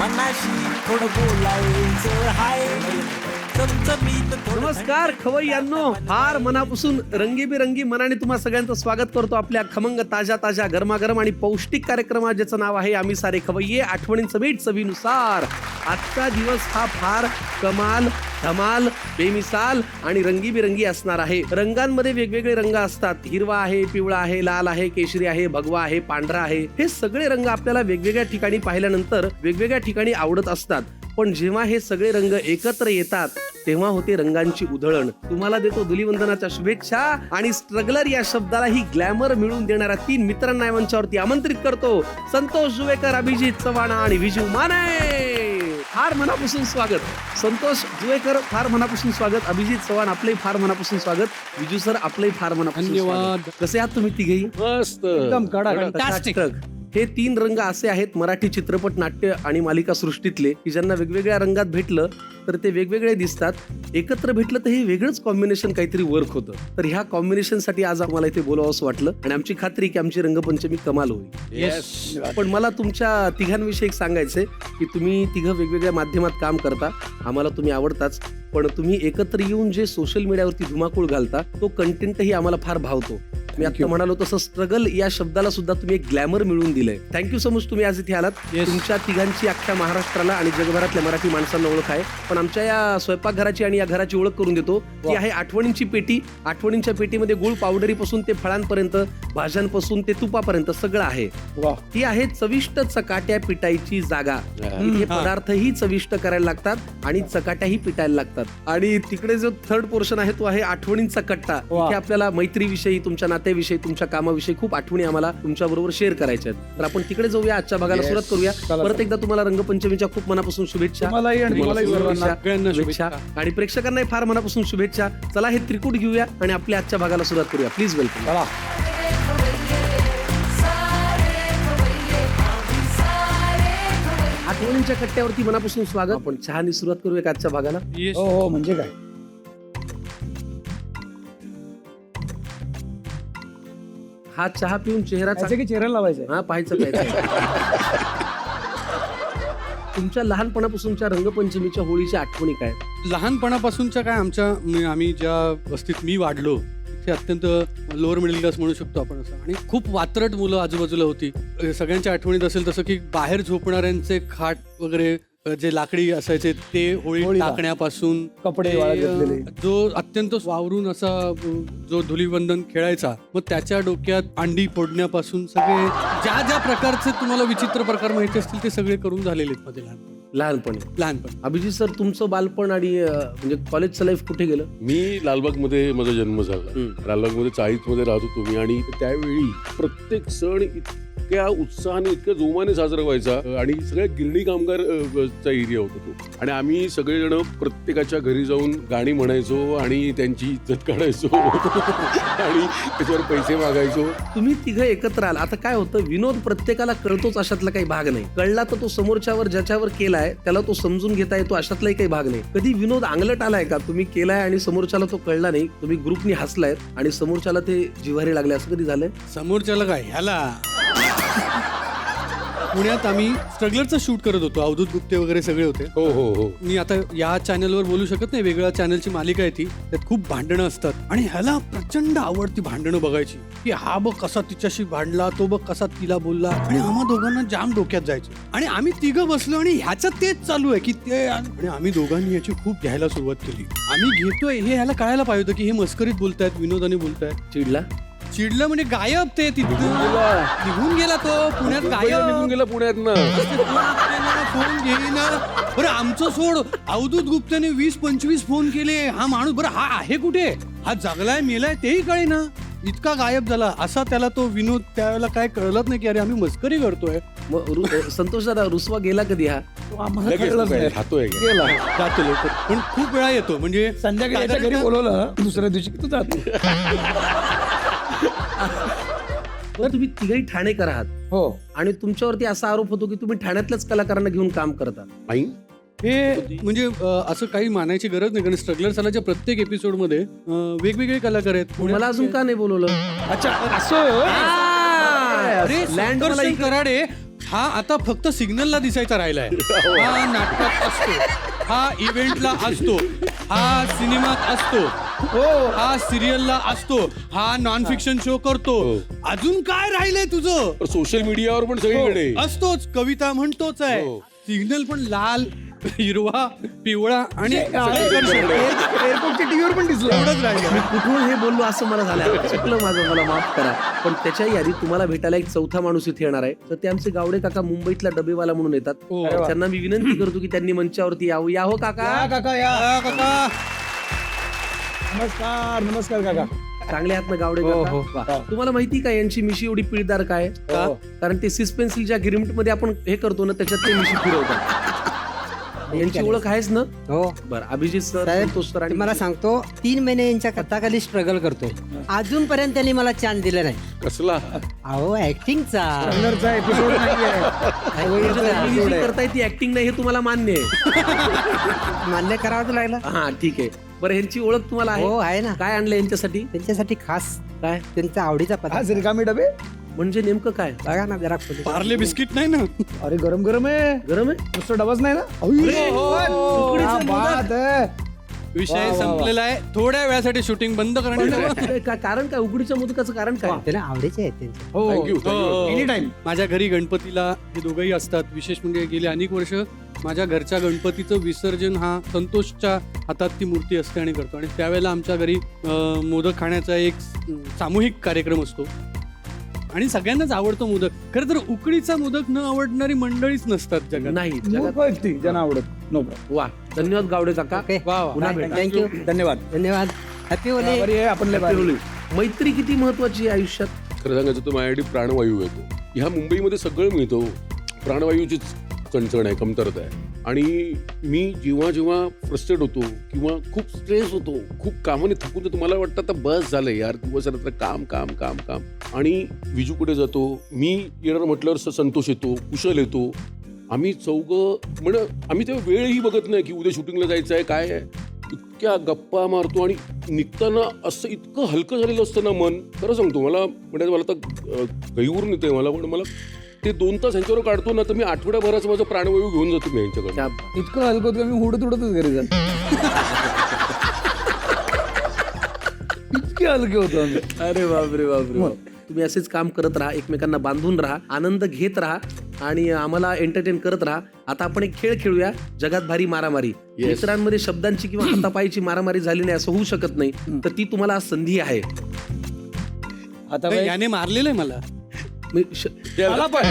मनाशी थोडं बोलायचं हाय चमचमीत थोडं नमस्कार खवय्यांनो, फार मनापासून रंगीबेरंगी मनाने तुम्हा सगळ्यांचं स्वागत करतो आपल्या खमंग ताज्या ताज्या गरमागरम आणि पौष्टिक कार्यक्रमात, ज्याचं नाव आहे आम्ही सारे खवय्ये, आठवणींचं मीठ चवीनुसार. आजचा दिवस हा फार कमाल, धमाल, बेमिसाल आणि रंगीबेरंगी असणार आहे. रंगांमध्ये वेगवेगळे रंग असतात. हिरवा आहे, पिवळा आहे, लाल आहे, केशरी आहे, भगवा आहे, पांढरा आहे. हे सगळे रंग आपल्याला वेगवेगळ्या ठिकाणी पाहिल्यानंतर वेगवेगळ्या ठिकाणी आवडत असतात. पण जेव्हा हे सगळे रंग एकत्र येतात तेव्हा होते रंगांची उधळण. तुम्हाला देतो धुलीवंदनाच्या शुभेच्छा आणि स्ट्रगलर या शब्दाला ही ग्लॅमर मिळवून देणाऱ्या 3 मित्रांना मंचावरती आमंत्रित करतो. संतोष जुवेकर, अभिजित चव्हाण आणि विजू माने. फार मनापासून स्वागत. संतोष जुवेकर फार मनापासून स्वागत. अभिजित चव्हाण आपले फार मनापासून स्वागत. विजू सर आपले फार मनापासून धन्यवाद. कसे आहात तुम्ही तिघेही? मस्त एकदम टकाटक. हे 3 रंग असे आहेत मराठी चित्रपट, नाट्य आणि मालिका सृष्टीतले की ज्यांना वेगवेगळ्या रंगात भेटलं तर ते वेगवेगळे दिसतात. एकत्र भेटलं तर हे वेगळंच कॉम्बिनेशन काहीतरी वर्क होतं. तर ह्या कॉम्बिनेशन साठी आज आम्हाला इथे बोलावं असं वाटलं आणि आमची खात्री की आमची रंगपंचमी कमाल होईल. पण मला तुमच्या तिघांविषयी एक सांगायचंय की तुम्ही तिघं वेगवेगळ्या माध्यमात काम करता, आम्हाला तुम्ही आवडताच, पण तुम्ही एकत्र येऊन जे सोशल मीडियावरती धुमाकूळ घालता तो कंटेंटही आम्हाला फार भावतो. मी आता म्हणालो तसं स्ट्रगल या शब्दाला सुद्धा तुम्ही एक ग्लॅमर मिळवून दिलंय. थँक्यू सो मच तुम्ही आज इथे आलात. तुमच्या तिघांची अख्ख्या महाराष्ट्राला आणि जगभरातल्या मराठी माणसांना ओळख आहे, पण आमच्या या स्वयंपाकघराची आणि या घराची ओळख करून देतो. ती आहे आठवणींची पेटी. आठवणींच्या पेटीमध्ये गुळ पावडरीपासून ते फळांपर्यंत, भाज्यांपासून ते तुपापर्यंत सगळं आहे. ती आहे चविष्ट चकाट्या पिटायची जागा. इथे पदार्थही चविष्ट करायला लागतात आणि चकाट्याही पिटायला लागतात. आणि तिकडे जो थर्ड पोर्शन आहे तो आहे आठवणींचा कट्टा. इथे आपल्याला मैत्रीविषयी, तुमच्या नात्याविषयी, तुमच्या कामाविषयी खूप आठवणी आम्हाला तुमच्या बरोबर शेअर करायच्या आहेत. तर आपण तिकडे जाऊया, आजच्या भागाला सुरुवात करूया. परत एकदा तुम्हाला रंगपंचमीच्या खूप मनापासून शुभेच्छा आणि प्रेक्षकांनाही फार मनापासून शुभेच्छा. चला हे त्रिकूट घेऊया आणि आपल्या आजच्या भागाला सुरुवात करूया. Please welcome. आठवणींच्या कट्ट्यावरती मनापासून स्वागत. आपण चहानी सुरुवात करूया आजच्या भागाला. हो म्हणजे काय, हा चहा पिऊन चेहरा की चेहरा लावायचं. हा पाहायचं तुमच्या लहानपणापासूनच्या रंगपंचमीच्या होळीच्या आठवणी काय? लहानपणापासूनच्या काय आम्ही ज्या वस्तीत मी वाढलो ते अत्यंत लोअर मिडल क्लास म्हणू शकतो आपण असं, आणि खूप वात्रट मुलं आजूबाजूला होती. सगळ्यांच्या आठवणीत असेल तसं की बाहेर झोपणाऱ्यांचे खाट वगैरे जे लाकडी असायचे ते होळी टाकण्यापासून, कपडे जो अत्यंत वावरून असा जो धुलीवंदन खेळायचा, मग त्याच्या डोक्यात अंडी फोडण्यापासून सगळे ज्या ज्या प्रकारचे तुम्हाला विचित्र प्रकार माहिती असतील ते सगळे करून झालेले आहेत मध्ये लहानपणी. अभिजित सर, तुमचं बालपण आणि म्हणजे कॉलेजचं लाईफ कुठे गेलं? मी लालबागमध्ये माझा जन्म झाला. लालबागमध्ये चाळीसमध्ये राहत होतो मी, आणि त्यावेळी प्रत्येक सण इतक्या उत्साहाने, इतक्या जोमाने साजरा व्हायचा, आणि सगळ्या गिरणी कामगार चा एरिया होता तो, आणि आम्ही सगळेजण प्रत्येकाच्या घरी जाऊन गाणी म्हणायचो आणि त्यांची इज्जत काढायचो आणि त्याच्यावर पैसे मागायचो. तुम्ही तिघं एकत्र आला, आता काय होतं, विनोद प्रत्येकाला कळतोच अशातला काही भाग नाही. कळला तर तो समोरच्यावर ज्याच्यावर केलाय त्याला तो समजून घेता येतो अशातलाही काही भाग नाही. कधी विनोद अंगलट आलाय का? तुम्ही केलाय आणि समोरच्याला तो कळला नाही, तुम्ही ग्रुपनी हसलायत आणि समोरच्याला ते जिव्हारी लागले, असं कधी झालंय? समोरच्याला काय, ह्याला पुण्यात आम्ही स्ट्रगलरचं शूट करत होतो, अवधूत गुप्ते वगैरे सगळे होते. हो हो हो. मी आता या चॅनलवर बोलू शकत नाही, वेगळ्या चॅनलची मालिका आहे ती, त्यात खूप भांडणं असतात आणि ह्याला प्रचंड आवडती भांडणं बघायची, की हा बघ कसा तिच्याशी भांडला, तो बघ कसा तिला बोलला, आणि आम्हा दोघांना जाम डोक्यात जायचं. आणि आम्ही तिघं बसलो आणि ह्याचं तेच चालू आहे की ते, आणि आम्ही दोघांनी याची खूप घ्यायला सुरुवात केली. आम्ही घेतोय हे ह्याला कळायला पाहिजे होतं की हे मस्करीत बोलतायत, विनोदाने बोलतायत. चिडलं म्हणजे गायब, ते तिथून निघून गेला तो पुण्यात, गायब निघून गेला पुण्यात ना. फोन घेईना. बरं आमचं सोड, अवधूत गुप्ताने 20-25 फोन केले. हा माणूस, बरं हा आहे कुठे, हा जगलाय मेलाय तेही कळेना, इतका गायब झाला. असा त्याला तो विनोद त्यावेळेला काय कळलंच नाही की अरे आम्ही मस्करी करतोय. संतोष दादा, रुसवा गेला कधी? हा खातोय जातो लवकर, पण खूप वेळा येतो. म्हणजे संध्याकाळी घरी बोलवलं दुसऱ्या दिवशी तू जातो. तुम्ही तिघही ठाणेकर आहात. हो. आणि तुमच्यावरती असा आरोप होतो की तुम्ही ठाण्यातल्याच कलाकारांना घेऊन काम करता. हे म्हणजे असं काही मानायची गरज नाही, कारण स्ट्रगलर सालाच्या प्रत्येक एपिसोडमध्ये वेगवेगळे कलाकार आहेत. मला अजून का नाही बोलवलं? अच्छा, असं लँड कराडे हा आता फक्त सिग्नलला दिसायचा राहिलाय. हा नाटकात असतो, हा इव्हेंटला असतो, हा सिनेमात असतो, हा सिरियलला असतो, हा नॉन फिक्शन शो करतो. अजून काय राहिलंय तुझं? सोशल मीडियावर पण सगळीकडे असतोच, कविता म्हणतोच आहे, हो. सिग्नल पण लाल, हिरवा, पिवळा आणि एअरपोर्टच्या टीव्हीवर पण दिसलं. एवढंच राहिलं. मी कुठून हे बोललो असं मला झालं. चुकलं माझं, मला माफ करा. पण त्याच्याही आधी तुम्हाला भेटायला एक चौथा माणूस इथे येणार आहे. तर ते आमचे गावडे काका मुंबईतला डबेवाला म्हणून येतात. हो. त्यांना मी विनंती करतो की त्यांनी मंचावरती यावं. या हो काका. या काका या. काका नमस्कार नमस्कार काका. चांगले आहात ना गावडे हो, काका? हो. तुम्हाला माहिती का यांची मिशी एवढी पिळदार काय? हो. कारण ते सिस्पेन्सिलच्या गिरिमट मध्ये आपण हे करतो ना, त्याच्यात ते मिशी फिरवतात. यांची ओळख आहेच ना? हो बरं, अभिजित सर, साहेब, संतोष सर आणि तुम्हाला सांगतो 3 महिने यांच्या कथाखाली स्ट्रगल करतो. अजूनपर्यंत त्यांनी मला चान्स दिला नाही. कसला अहो ऍक्टिंगचा. ट्रेलरचा एपिसोड नाहीये. जी करताय ती ऍक्टिंग नाही, हे तुम्हाला मान्य आहे. मान्य करावं लागलं. हा ठीक आहे. बरं, ह्यांची ओळख तुम्हाला हो आहे? आहे ना. काय आणलं यांच्यासाठी? त्यांच्यासाठी खास काय त्यांचा आवडीचा पदार्थ. आज रिकामी डबे. म्हणजे नेमकं काय? बघा ना जरा खोली. पार्ले बिस्किट नाही ना? अरे गरम गरम आहे. गरम आहे? नुसतं डबाच नाही ना. उकडीचं क्या बात आहे. विषय संपलेला आहे. थोड्या वेळासाठी शूटिंग बंद करण्यात पण कारण काय? उकडीच्या मोदकाचं कारण काय? त्यांना आवडीचे आहेत त्यांचे. हो थँक्यू एनी टाइम. माझ्या घरी गणपतीला हे दोघंही असतात. विशेष म्हणजे गेली अनेक वर्ष माझ्या घरच्या गणपतीचं विसर्जन हा संतोषच्या हातात ती मूर्ती असते आणि करतो. आणि त्यावेळेला आमच्या घरी मोदक खाण्याचा एक सामूहिक कार्यक्रम असतो आणि सगळ्यांनाच आवडतो मोदक. खरं तर उकडीचा मोदक न आवडणारी मंडळीच नसतात जगात. नाही जगात. मूर्ख व्यक्ती ज्यांना आवडत. No problem. वा, धन्यवाद गावडे काका. ओके वा वा. पुन्हा भेटा. थँक्यू धन्यवाद. धन्यवाद. Happy Holy. बरी आहे आपण लय भारी. मैत्री किती महत्वाची आहे आयुष्यात? खरं सांगायचं तर माझ्यासाठी प्राणवायू येतो. ह्या मुंबईमध्ये सगळं मिळतो. प्राणवायूचीच चणचण आहे, कमतरता आहे. आणि मी जेव्हा जेव्हा फ्रस्ट्रेट होतो किंवा खूप स्ट्रेस होतो, खूप कामाने थकून तर तुम्हाला वाटतं आता बस झालं यार, दिवस रात्र काम काम काम काम. आणि विजू कुठे जातो, मी येणार म्हटल्यावर संतोष येतो, कुशल येतो. आम्ही चौघं म्हणजे आम्ही तेव्हा वेळही बघत नाही की उद्या शूटिंगला जायचं आहे काय आहे. इतक्या गप्पा मारतो आणि निघताना असं इतकं हलकं झालेलं असतं ना मन. खरं सांगतो, मला म्हणजे मला आता गहीवरून येतंय मला, पण मला ते 2 तास यांच्यावर काढतो ना, तर मी आठवड्याभराचं माझं प्राणवायू घेऊन जातो मी यांच्याकडे. क्या- इतकं हलकं होतं मी उडत उडतच घरी जातो. इतके हलके होतो आम्ही. अरे बापरे बापरे बाप. तुम्ही असेच काम करत राहा, एकमेकांना बांधून राहा, आनंद घेत राहा आणि आम्हाला एंटरटेन करत राहा. आता आपण एक खेळ खेळूया, जगात भारी मारामारी. मित्रांमध्ये शब्दांची किंवा हातापायची मारामारी झाली नाही असं होऊ शकत नाही. तर ती तुम्हाला आज संधी आहे. आता नाही, याने मारलेलं आहे मला. मी याला पण